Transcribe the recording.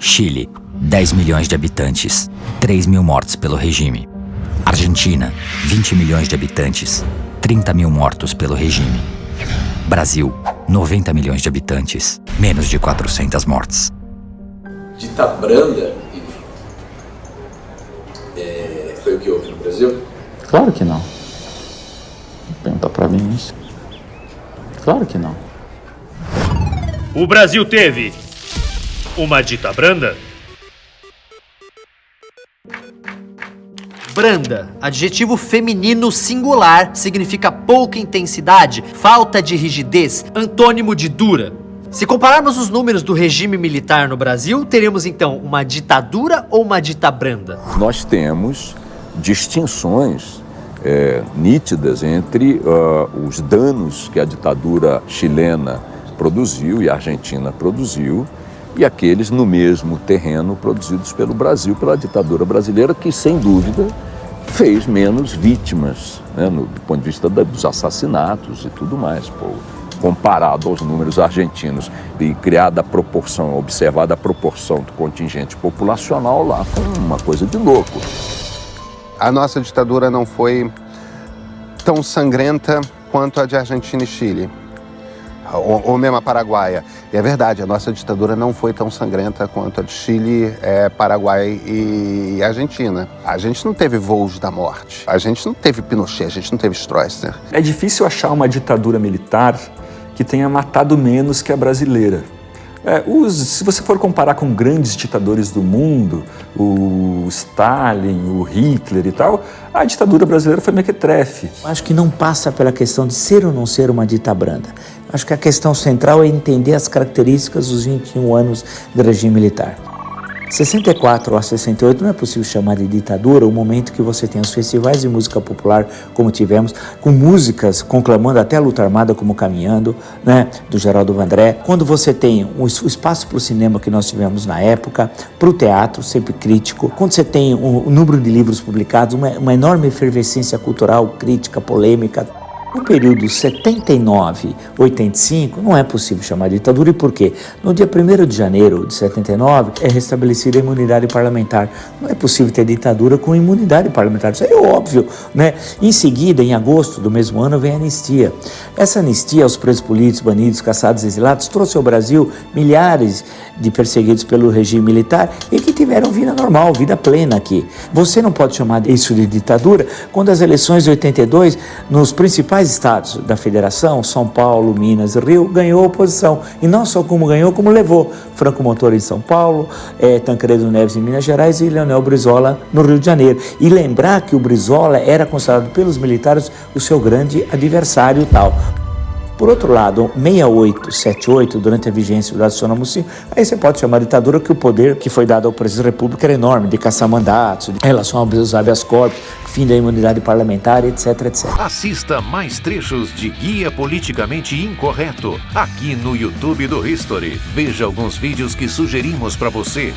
Chile, 10 milhões de habitantes, 3 mil mortos pelo regime. Argentina, 20 milhões de habitantes, 30 mil mortos pelo regime. Brasil, 90 milhões de habitantes, menos de 400 mortes. Dita branda, foi o que houve no Brasil? Claro que não. Pergunta pra mim isso. Claro que não. O Brasil teve uma dita branda? Branda, adjetivo feminino singular, significa pouca intensidade, falta de rigidez, antônimo de dura. Se compararmos os números do regime militar no Brasil, teremos então uma ditadura ou uma dita branda? Nós temos distinções nítidas entre os danos que a ditadura chilena produziu e a Argentina produziu e aqueles no mesmo terreno produzidos pelo Brasil, pela ditadura brasileira, que sem dúvida fez menos vítimas, né, do ponto de vista dos assassinatos e tudo mais, comparado aos números argentinos e criada a proporção, observada a proporção do contingente populacional lá, foi uma coisa de louco. A nossa ditadura não foi tão sangrenta quanto a de Argentina e Chile, ou mesmo a paraguaia. E é verdade, a nossa ditadura não foi tão sangrenta quanto a de Chile, Paraguai e Argentina. A gente não teve voos da morte, a gente não teve Pinochet, a gente não teve Stroessner. É difícil achar uma ditadura militar que tenha matado menos que a brasileira. Se você for comparar com grandes ditadores do mundo, o Stalin, o Hitler e tal, a ditadura brasileira foi mequetrefe. Acho que não passa pela questão de ser ou não ser uma dita branda. Acho que a questão central é entender as características dos 21 anos do regime militar. 64 a 68 não é possível chamar de ditadura o momento que você tem os festivais de música popular, como tivemos, com músicas conclamando até a luta armada como Caminhando, né, do Geraldo Vandré. Quando você tem o espaço para o cinema que nós tivemos na época, para o teatro, sempre crítico. Quando você tem um número de livros publicados, uma enorme efervescência cultural, crítica, polêmica. No período 79-85, não é possível chamar de ditadura. E por quê? No dia 1º de janeiro de 79, é restabelecida a imunidade parlamentar. Não é possível ter ditadura com imunidade parlamentar. Isso é óbvio, né? Em seguida, em agosto do mesmo ano, vem a anistia. Essa anistia aos presos políticos, banidos, caçados, exilados, trouxe ao Brasil milhares de perseguidos pelo regime militar e que tiveram vida normal, vida plena aqui. Você não pode chamar isso de ditadura quando as eleições de 82, nos principais estados da federação, São Paulo, Minas e Rio, ganhou a oposição. E não só como ganhou, como levou. Franco Montoro em São Paulo, Tancredo Neves em Minas Gerais e Leonel Brizola no Rio de Janeiro. E lembrar que o Brizola era considerado pelos militares o seu grande adversário e tal. Por outro lado, 68, 78, durante a vigência do Acional Mucim, aí você pode chamar de ditadura que o poder que foi dado ao presidente da República era enorme, de caçar mandatos, em relação aos habeas corpus, fim da imunidade parlamentar, etc, etc. Assista mais trechos de Guia Politicamente Incorreto aqui no YouTube do History. Veja alguns vídeos que sugerimos para você.